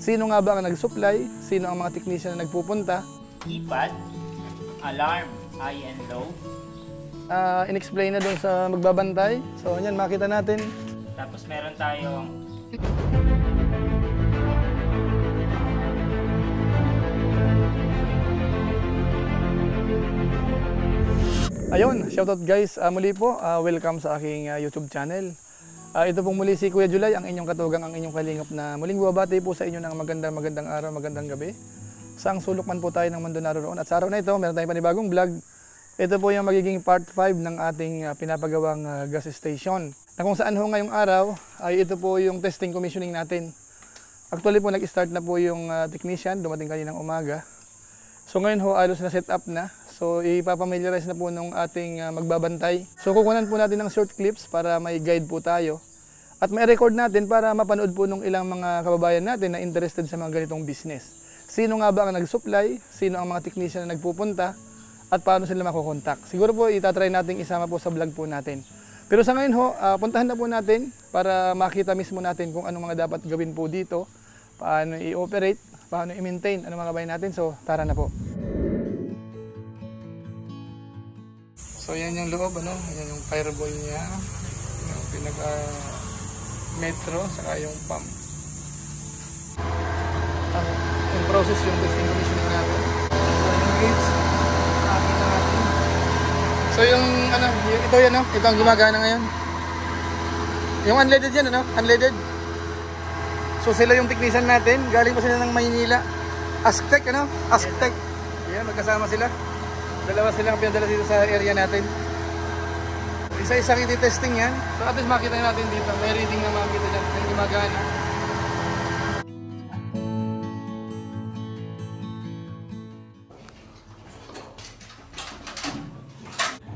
Sino nga ba ang nag-supply? Sino ang mga technician na nagpupunta? Keypad, alarm, high and low. In-explain na doon sa magbabantay. So, yan, makita natin. Tapos meron tayong ayun, shoutout guys. Muli po, welcome sa aking YouTube channel. Ito pong muli si Kuya Julay, ang inyong katugang, ang inyong kalingap na muling bumabati po sa inyo ng magandang araw, magandang gabi. Saang sulok man po tayo ng mundo naroon. At sa araw na ito, meron tayong panibagong vlog. Ito po yung magiging part 5 ng ating pinapagawang gas station. Na kung saan ho ngayong araw, ay ito po yung testing commissioning natin. Actually po, nag-start na po yung technician, dumating kaninang umaga. So ngayon ho, alos na set up na. So ipapamiliarize na po nung ating magbabantay. So kukunan po natin ng short clips para may guide po tayo. At may record natin para mapanood po nung ilang mga kababayan natin na interested sa mga ganitong business. Sino nga ba ang nag-supply? Sino ang mga technician na nagpupunta? At paano sila makukontak? Siguro po itatry natin isama po sa vlog po natin. Pero sa ngayon ho, puntahan na po natin para makita mismo natin kung anong mga dapat gawin po dito. Paano i-operate, paano i-maintain, anong mga gawin natin. So tara na po. So yan yung loob, ano? Yan yung fireball niya, yung pinaka-metro, saka yung pump. Yung process yung testing commissioning natin. Yung gates, akin na natin. So yung ano, ito yan, no? Ito ang gumagana ngayon. Yung unleaded yan, ano? Unleaded. So sila yung technician natin, galing pa sila ng Maynila. Aztec, ano? Aztec. Yan, magkasama sila. Dalawa silang pinadala dito sa area natin. Isa-isang iti-testing yan. So at least makita natin dito. May reading na makita dyan. Yung gumagana.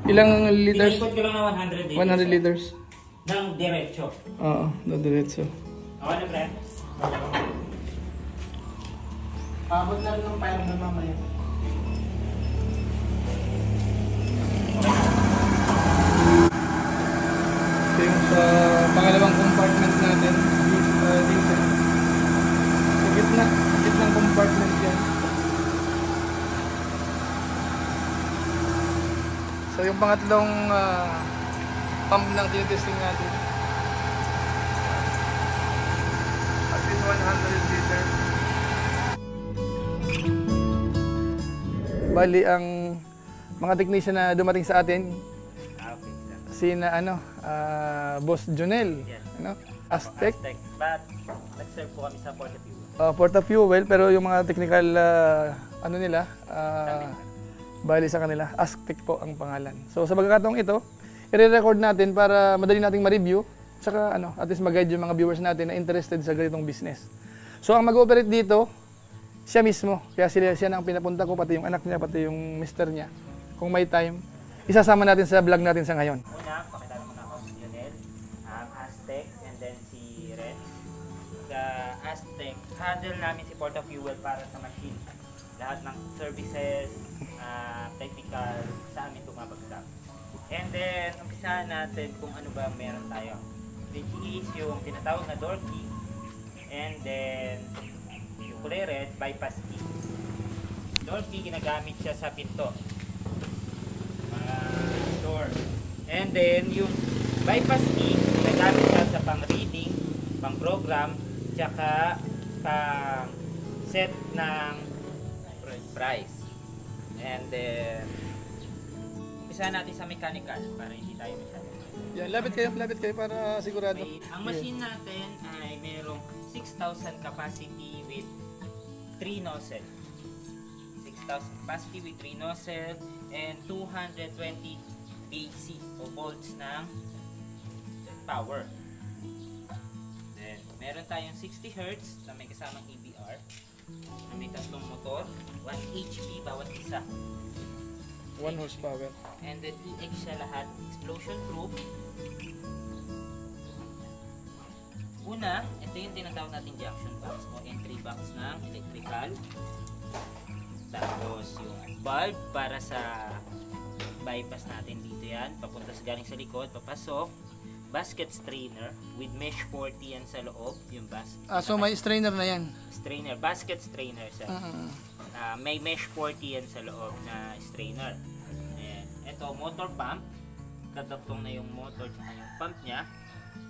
Ilang liters? Pinipot ko lang na 100 liters. 100 liters. Ng diretso. Oo, diretso. Okay na, pre? Abot na rin ng fire na mamaya. Ito yung sa pangalawang compartment natin, diesel. Sa gitnang compartment yan. So yung pangatlong pump lang tinitesting natin. At least 100 liter. Bali ang mga technician na dumating sa atin, sina Boss Jonel, Yes. ano? Aztec. But nag-serve po kami sa Porta Fuel. Porta Fuel, pero yung mga technical ano nila, bali sa kanila, Aztec po ang pangalan. So sa pagkakataong ito, i-record natin para madali nating ma-review, saka at least mag-guide yung mga viewers natin na interested sa ganitong business. So ang mag-ooperate dito, siya mismo. Kaya siya na ang pinapunta ko, pati yung anak niya, pati yung mister niya. Kung may time, isasama natin sa vlog natin sa ngayon. Una, pakita naman ako si Jonel, Aztec, and then si Red. Sa Aztec, handle namin si Porta Fuel para sa machine. Lahat ng services, technical, sa amin bumabagsak. And then, umpisahan natin kung ano ba meron tayo. Which is yung tinatawag na door key, and then yung kulay red, bypass key. Door key, ginagamit siya sa pinto. Door. And then yung bypass key, ginagamit siya sa pang-reading, pang-program, tsaka pang-set ng price. And then umpisa natin sa mechanical para hindi tayo masyado. Yan, lapit kayo para sigurado. Ang machine natin ay merong 6,000 capacity with 3 nozzle. 6,000 capacity with 3 nozzle and 220 AC o volts ng power. Then, meron tayong 60 Hz na may kasamang EBR na may tatlong motor, 1 HP bawat isa. 1 horsepower. And then EX siya lahat, explosion proof. Una, ito yung tinatawag natin junction box o entry box ng electrical. Tapos yung bulb para sa bypass natin dito yan, papunta sa galing sa likod, papasok. basket strainer with mesh 40 yan sa loob, yung So may strainer na yan. strainer, basket strainer sir. May mesh 40 yan sa loob na strainer. Ayan. Ito, motor pump. Kadaktong na yung motor at yung pump niya.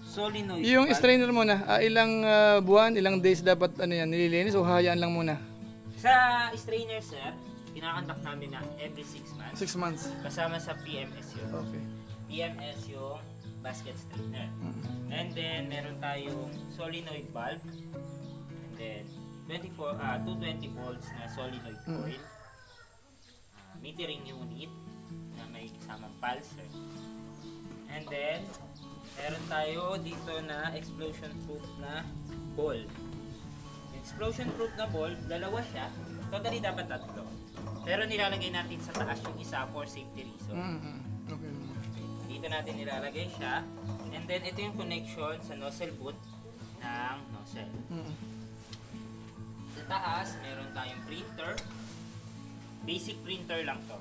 Solenoid Yung valve. strainer muna, ilang buwan, ilang days dapat ano yan, nililinis o hayaan lang muna? Sa strainer sir, kinakandak namin na every 6 months. 6 months. Kasama sa PMS yun. Okay. PMS yung basket strainer. And then, meron tayong solenoid valve. And then, 220 volts na solenoid coil. Metering unit na may kasamang pulser. And then, meron tayo dito na explosion proof na ball. Explosion proof na ball, dalawa siya. Totally dapat tatlo. Pero nilalagay natin sa taas yung isa for safety reason. Okay. Dito natin nilalagay siya. And then ito yung connection sa nozzle boot ng nozzle. Sa taas, meron tayong printer. Basic printer lang to.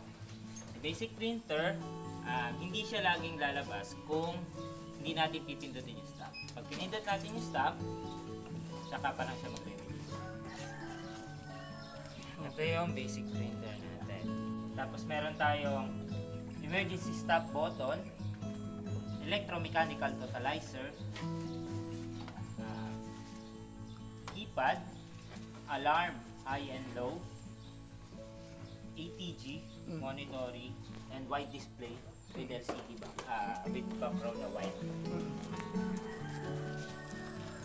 Basic printer, hindi siya laging lalabas kung hindi natin pipindutin yung stop. Pag pinindot natin yung stop, saka pa lang siya magre-release. Ito yung basic printer natin. Tapos meron tayong emergency stop button, electromechanical totalizer, keypad, alarm, high and low, ATG, monitoring, and white display with LCD with background na white.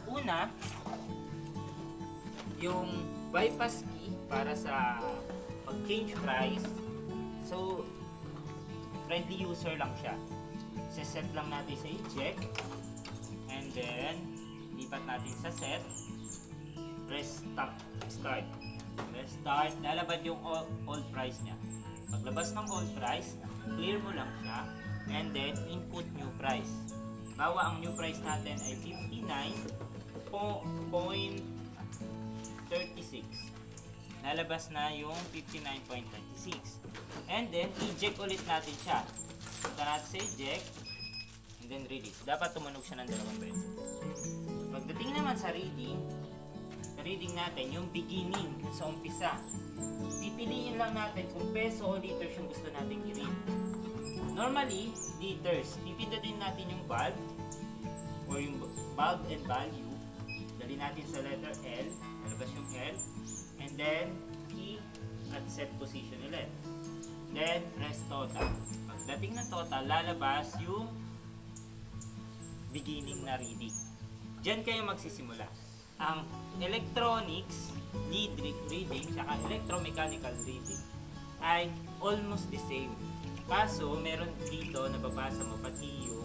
Una, yung bypass key para sa pag-change price. So, friendly user lang siya. Set lang natin sa eject. And then, lipat natin sa set. Press start. Press start. Lalabas yung old price niya. Paglabas ng old price, clear mo lang siya. And then, input new price. Bawa ang new price natin ay 59.36. Lalabas na yung 59.26. And then, eject ulit natin siya. Punta natin sa eject. And then, release. Dapat tumunog siya ng dalawang beses. Pagdating naman sa reading natin yung beginning sa umpisa. Pipiliin lang natin kung peso o liters yung gusto natin i-read. Normally, liters. Pipindutin natin yung bulb or yung bulb and value. Dali natin sa letter L. Lalabas yung L. And then, key at set position ulit. Then, press total. Pagdating ng total, lalabas yung beginning na reading. Diyan kayo magsisimula. Ang electronics reading saka electromechanical reading ay almost the same. Kaso, meron dito nababasa mo pati yung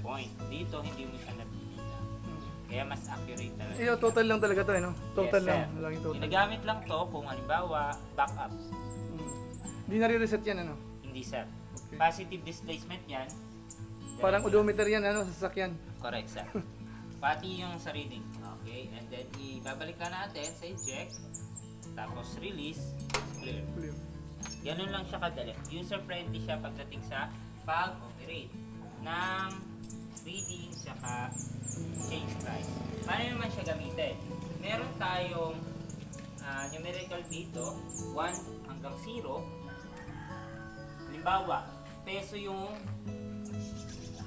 point. Dito, hindi mo siya nabibigyan. Kaya mas accurate talaga. Iyo, total lang talaga to, no? Total Yes, lang. sir. Laging total. Ginagamit lang to kung halimbawa, backup. Hindi na-reset yan, ano? Hindi sir. Okay. Positive displacement yan. Parang odometer yan, ano? Sasakyan. Correct sir. Pati yung sa reading. Okay, and then ibabalik na natin sa eject. Tapos release, clear. Ganun lang siya kadali. User-friendly siya pagdating sa pag-operate ng reading saka change price. Paano naman siya gamitin? Meron tayong numerical dito, 1 hanggang 0. Halimbawa, peso yung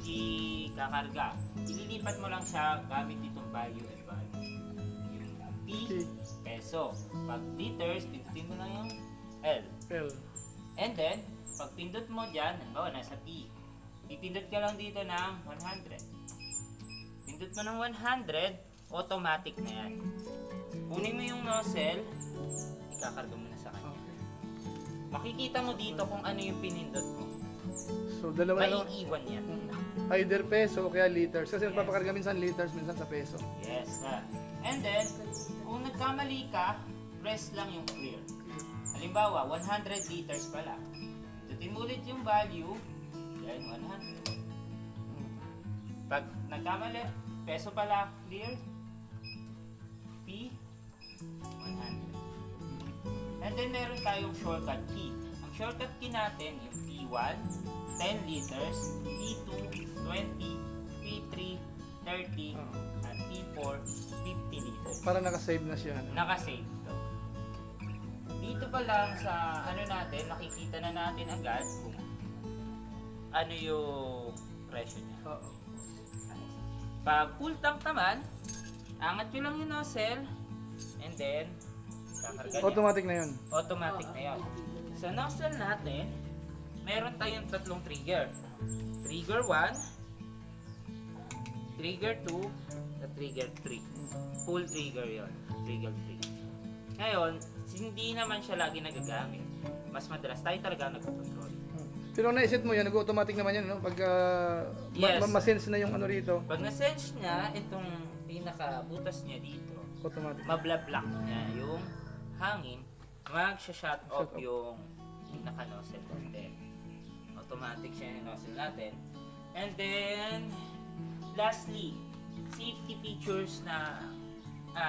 ikakarga. Ililipat mo lang siya gamit itong value and value. Yung P, peso. Pag liters, pindutin mo lang yung L. And then, pag pindot mo dyan, halimbawa nasa P, ipindot ka lang dito ng 100. Pindot mo ng 100, automatic na yan. Kunin mo yung nozzle, ikakarga mo na sa kanya. Makikita mo dito kung ano yung pinindot mo. So, dalawa lang. Maiiwan yan. Either peso o kaya liters. Kasi Yes. papakarga minsan liters, minsan sa peso. Yes, sir. And then, kung nagkamali ka, press lang yung clear. Halimbawa, 100 liters pala. Tutin mo ulit yung value, yan, 100. Pag nagkamali, peso pala, clear, P, 100. And then, meron tayong shortcut key. Ang shortcut key natin, yung P1, 10 liters, P2, 20, P3, 30, at P4, 50 liters. Para nakasave na siya. Ano? Nakasave to. Dito pa lang sa ano natin, nakikita na natin agad kung ano yung presyo niya. Oo. Pag full tank naman, angat nyo lang yung nozzle, and then, kakarga niya. Automatic na yun. Automatic na yun. Sa nozzle natin, meron tayong tatlong trigger. Trigger 1, trigger 2, at trigger 3. Full trigger yon, trigger 3. Ngayon, hindi naman siya lagi nagagamit. Mas madalas tayo talaga nagpo-control. Pero na-set mo yan, nag-automatic naman yan, no? Pag Yes. ma-sense na yung ano rito, Pag na-sense niya, itong pinaka-butas niya dito, automatic. mabla-block niya yung hangin, mag-shut off off. yung pinaka-nozzle content. Automatic siya yung nozzle natin. And then, lastly, safety features na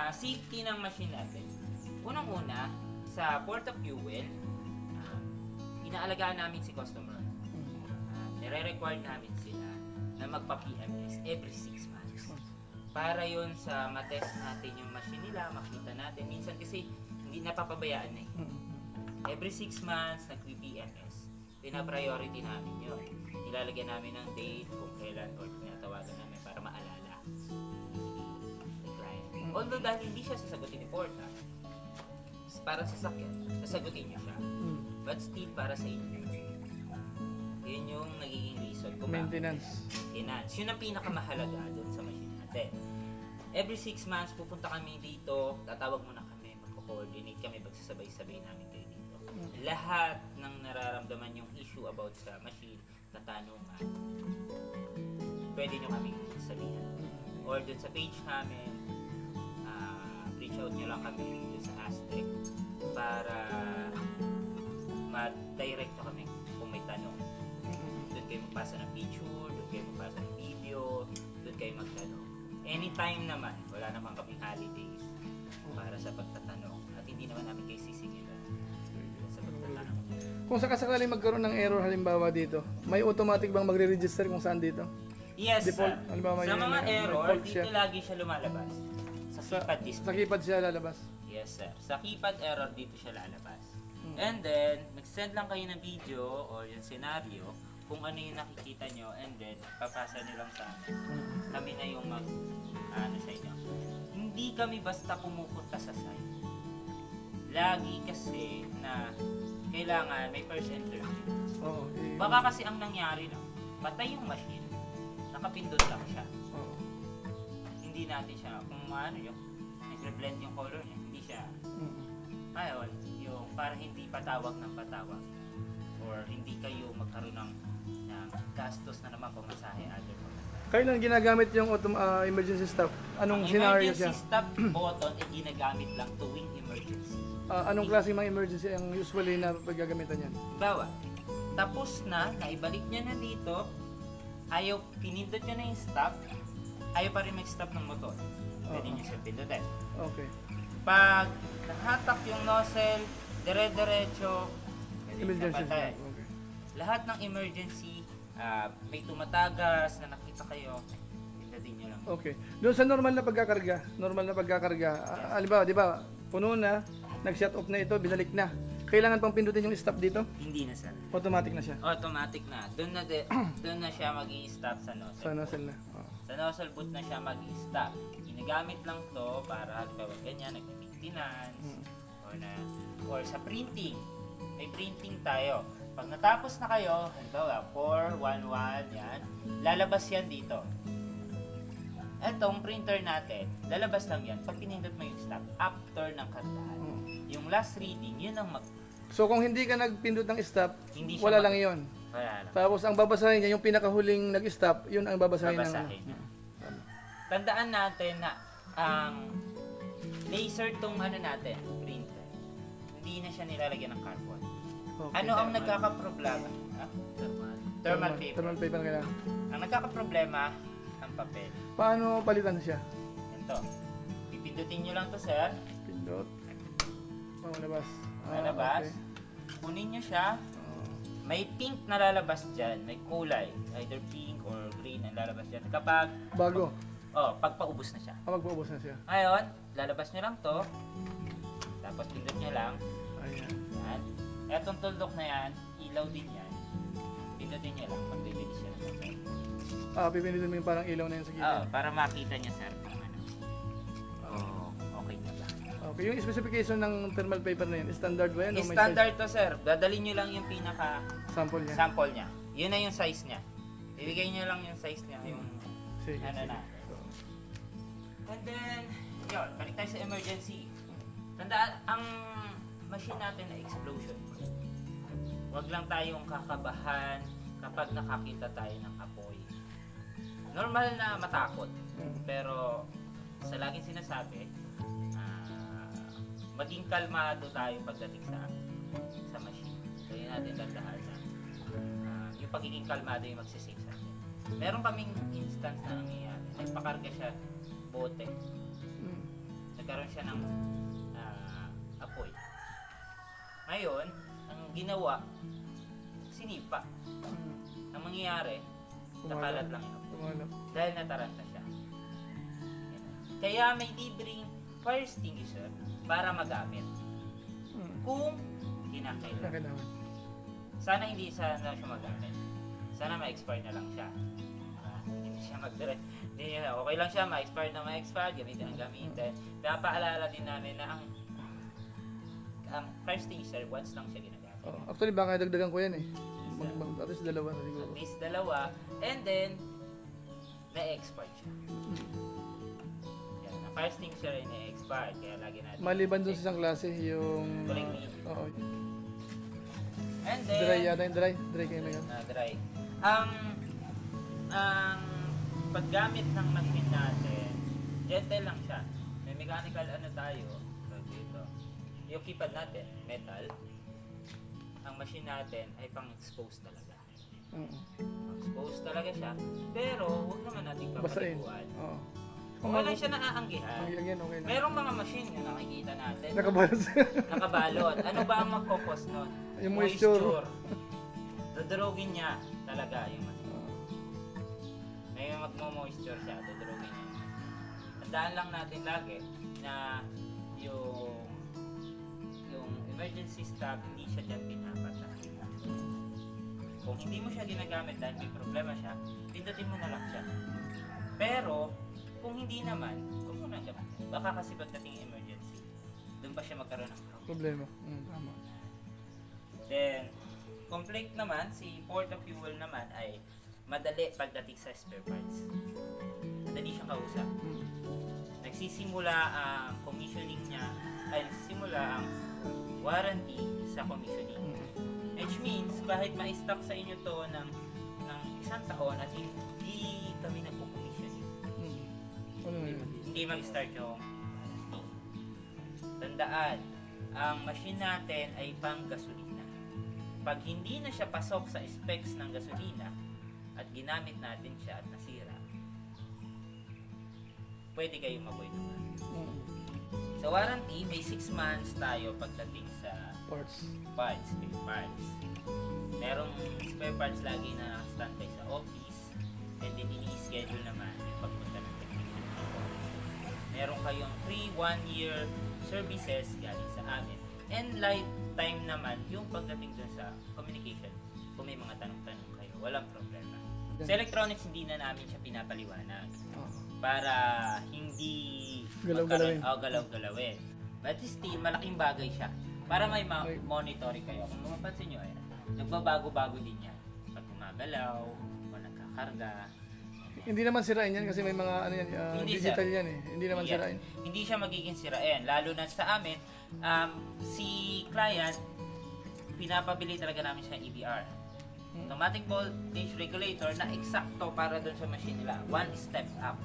safety ng machine natin. Unang-una, sa port of fuel, inaalagaan namin si customer. Nire-require namin sila na magpa-PMS every 6 months. Para yon sa matest natin yung machine nila, makita natin. Minsan kasi hindi napapabayaan na eh. Every 6 months, nag-PMS. Pina-priority namin yun. Nilalagyan namin ng date kung kailan or tinatawagan namin para maalala ni client. Although dahil hindi siya sasagutin ni Porta, para sa sakyan, sasagutin niya siya. But still, para sa inyo. Yun yung nagiging reason kung Maintenance. Maintenance. Yun ang pinakamahalaga doon sa machine natin. Every 6 months, pupunta kami dito, tatawag muna kami, magko-coordinate kami, magsasabay-sabay namin kayo dito. Lahat ng nararamdaman yung issue about sa machine, katanungan, pwede nyo kami sabihan. Or doon sa page namin, reach out nyo lang kami doon sa Aztec para ma-direct nyo kami kung may tanong. Doon kayo magpasa ng picture, doon kayo magpasa ng video, doon kayo magtanong. Anytime naman, wala naman kaming holidays para sa pagtatanong. At hindi naman namin kayo sisingilan sa pagtatanong. Kung sakasakaling magkaroon ng error halimbawa dito, may automatic bang magre-register kung saan dito? Yes, Default, sir. halimbawa Sa yun, mga may error, fault siya. dito lagi siya lumalabas. Sa keypad display. Sa keypad siya lalabas. Yes, sir. Sa keypad error, dito siya lalabas. And then, mag-send lang kayo ng video or yung scenario kung ano yung nakikita nyo, and then papasa nyo lang sa amin. Kami na yung ano sa inyo. Hindi kami basta pumupunta sa site. Lagi kasi na kailangan may first interview. Oo. Baka kasi ang nangyari lang, patay yung machine, nakapindot lang siya. Oo. Hindi natin siya, kung ano yung nagre-blend yung color niya, hindi siya. Ngayon, yung para hindi patawag ng patawag or hindi kayo magkaroon ng gastos na naman pamasahe, other pamasahe. Kailan ginagamit yung emergency stop? Anong scenario siya? Ang emergency stop button ay ginagamit lang tuwing emergency. Anong klaseng mga emergency ang usually na paggagamitan yan? Bawa, tapos na, naibalik niya na dito, ayaw, pinindot niya na yung stop, ayaw pa rin mag-stop ng motor. Pwede niya siya pindutin. Okay. Pag nahatak yung nozzle, dire-diretso, pwede Emergency siya patay. stop. Okay. Lahat ng emergency, may tumatagas na nakita kayo, pindutin nyo lang. Okay. Doon sa normal na pagkakarga, halimbawa, di ba, puno na, nag-shut off na ito, binalik na. Kailangan pang pindutin yung stop dito? Hindi na sir. Automatic na siya. Automatic na. Doon na siya mag-i-stop sa nozzle. Sa nozzle na. Oo. Sa nozzle boot na siya mag-i-stop. Ginagamit lang to para halimbawa ganyan, nag-maintenance, or sa printing. May printing tayo. Pag natapos na kayo, halimbawa 411 yan, lalabas yan dito. Etong printer natin, lalabas lang yan pag pinindot mo yung stop after ng kargahan. Yung last reading, yun ang So kung hindi ka nagpindot ng stop, Hindi siya wala lang yon. wala lang. Tapos ang babasahin niya, yung pinakahuling nag-stop, yun ang babasahin ng... Babasahin niya. Tandaan natin na ang laser tong natin, printer, hindi na siya nilalagyan ng carbon. Okay. Ano ang nagkakaproblema? Thermal paper. Thermal paper na kailangan. Ang nagkakaproblema, ang papel. Paano palitan siya? Ito. Pipindutin nyo lang to, sir. Pindot. Oh, labas. Lalabas. Okay. Kunin nyo siya. May pink na lalabas dyan. May kulay. Either pink or green ang lalabas dyan. Kapag, Bago. pagpaubos na siya. Magpaubos na siya. Ngayon, lalabas nyo lang to. Tapos pindot nyo lang. Ayan. Yan. Etong tuldok na yan, ilaw din yan. Pindutin nyo lang pag lilis siya ng motor. Pipindutin mo yung parang ilaw na yun sa gilid. Para makita niya sir kung ano. Okay na ba? Okay, yung specification ng thermal paper na yun, standard ba yan? O may Standard to sir. Dadalhin nyo lang yung pinaka sample niya? sample niya. Yun na yung size niya. Ibigay nyo lang yung size niya. Yung Sige, ano sige. na. And then, yun, balik tayo sa emergency. Tandaan, ang machine natin na explosion. Huwag lang tayong kakabahan kapag nakakita tayo ng apoy. Normal na matakot. Pero, sa laging sinasabi, maging kalmado tayo pagdating sa machine. Kaya natin dandahan na yung pagiging kalmado yung magsisave sa atin. Meron kaming instance na nangyayari. Nagpakarga siya bote. Nagkaroon siya ng apoy. Ngayon, ang ginawa, sinipa. Ang mangyayari, nakalat lang yung apoy. Dahil nataranta siya. Yan. Kaya may libreng fire extinguisher para magamit. Kung kinakailangan. Sana hindi siya magamit. Sana ma-expire na lang siya. Hindi siya okay lang siya, ma-expire na ma-expire, gamitin ang gamitin. Kaya paalala din namin na ang fire extinguisher, once lang siya ginagamit. Actually, baka dagdagan ko yan eh. At least dalawa na siguro. At least dalawa. And then, na-expire siya. Yan, ang fire extinguisher ay na-expire. Kaya lagi natin. Maliban dun sa isang klase, yung... Tuling mini. Oo. And then... Dry yata yung dry. Dry kayo na yan. Dry. Ang paggamit ng machine natin, gentle lang siya. May mechanical tayo. Dito. Yung keypad natin, metal. Ang machine natin ay pang-expose talaga. Pang-expose talaga siya. Pero, huwag naman natin papaliguan. Okay lang siya naaanggihan. Okay na. Merong mga machine na nakikita natin. Nakabalot. Nakabalot. Ano ba ang magkokos nun? Yung moisture. Dudurugin niya talaga yung machine. May magmo-moisture siya, dudurugin niya. Tandaan lang natin lagi na yung emergency stop, hindi siya dyan pinapatay. Kung hindi mo siya ginagamit dahil may problema siya, pindutin mo na lang siya. Pero, kung hindi naman, huwag mo na gamitin. Baka kasi pagdating emergency, doon pa siya magkaroon ng Problema. Tama. Then, complete naman, si porta fuel naman ay madali pagdating sa spare parts. Madali siyang kausap. Nagsisimula ang commissioning niya, ay nagsisimula ang warranty sa commissioning. Which means, kahit ma-stock sa inyo to ng isang taon at hindi kami nagpo-commissioning. Hindi mag-start yung tandaan, ang machine natin ay pang gasolina. Pag hindi na siya pasok sa specs ng gasolina at ginamit natin siya at nasira, pwede kayong mag-void naman. Sa warranty, may 6 months tayo pagdating sa spare parts. Merong spare parts lagi na standby sa office and then ini-schedule naman yung pagpunta ng technician. Meron kayong free 1-year services galing sa amin. And lifetime naman yung pagdating dun sa communication. Kung may mga tanong-tanong kayo, walang problema. Sa electronics, hindi na namin siya pinapaliwanag. Para hindi galaw-galawin. But still, malaking bagay siya. Para may monitoring kayo. Kung mapapansin nyo, nagbabago-bago din yan. Pag gumagalaw, o nagkakarga. Hindi naman sirain yan kasi may mga digital yan eh. Hindi naman sirain. Hindi siya magiging sirain. Lalo na sa amin, si client, pinapabili talaga namin siya EBR. Automatic voltage regulator na eksakto para doon sa machine nila. 1 step up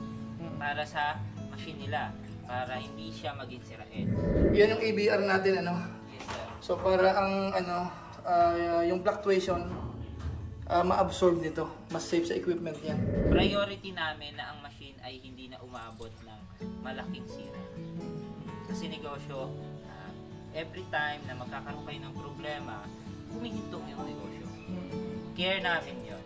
para sa machine nila. Para hindi siya maging sirain. Yan yung EBR natin, ano? Yes, sir. So para ang yung fluctuation ma-absorb nito. Mas safe sa equipment yan. Priority namin na ang machine ay hindi na umaabot ng malaking sira. Kasi negosyo, every time na magkakaroon kayo ng problema, humihinto yung negosyo. Care namin yun.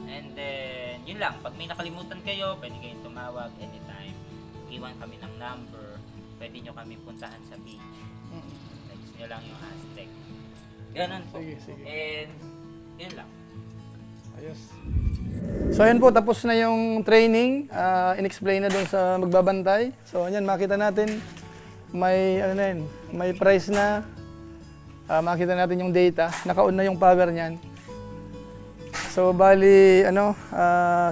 And then, yun lang, pag may nakalimutan kayo, pwede kayong tumawag anytime. Iwan kami ng number, pwede nyo kami puntahan sa beach. Text nyo lang yung Aztec. Ganun po. Sige. And yun lang. Ayos. So ayan po, tapos na yung training. In-explain na doon sa magbabantay. So ayan, makita natin may ano na yun, may price na. Makita natin yung data, naka-on na yung power niyan. So bali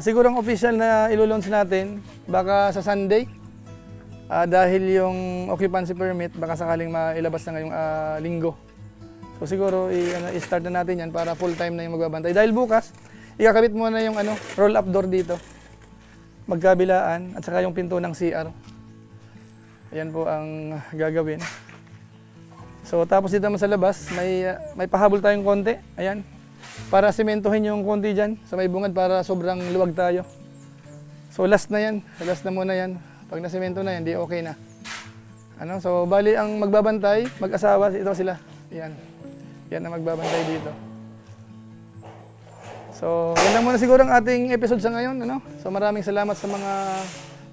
siguro ang official na ilo-launch natin baka sa Sunday. Dahil yung occupancy permit baka sakaling mailabas na ngayong linggo. So siguro i-start na natin yan para full time na yung magbabantay. Dahil bukas, ikakabit mo na yung roll-up door dito. Magkabilaan at saka yung pinto ng CR. Ayan po ang gagawin. So tapos dito naman sa labas, may pahabol tayong konti. Ayan. Para sementohin yung konti dyan sa may bungad para sobrang luwag tayo. So last na yan. Last na muna yan. Pag nasemento na yan, di okay na. So bali ang magbabantay, mag-asawa, ito sila. Yan. Yan ang magbabantay dito. So yan lang muna siguro ang ating episode sa ngayon. So maraming salamat sa mga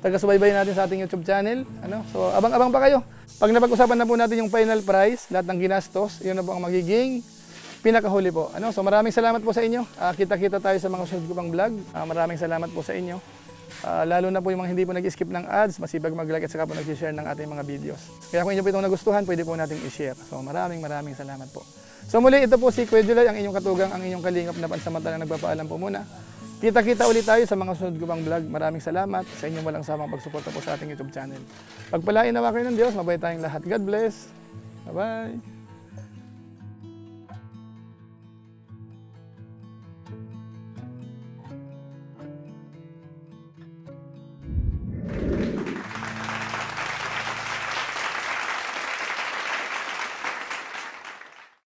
taga-subaybay natin sa ating YouTube channel. So abang-abang pa kayo. Pag napag-usapan na po natin yung final price, lahat ng ginastos, yun na po ang magiging pinakahuli po. So maraming salamat po sa inyo. Kita-kita tayo sa mga susunod ko pang vlog. Maraming salamat po sa inyo. Lalo na po yung mga hindi po nag-skip ng ads, masipag mag-like at saka po nag-share ng ating mga videos. Kaya kung inyo po itong nagustuhan, pwede po nating i-share. So maraming salamat po. So muli, ito po si Kuya Julay, ang inyong katugang, ang inyong kalingap na pansamantalang nagpapaalam po muna. Kita-kita ulit tayo sa mga sunod ko pang vlog. Maraming salamat sa inyong walang samang pagsuporta po sa ating YouTube channel. Pagpalain nawa kayo ng Diyos, mabay tayong lahat. God bless. Bye-bye.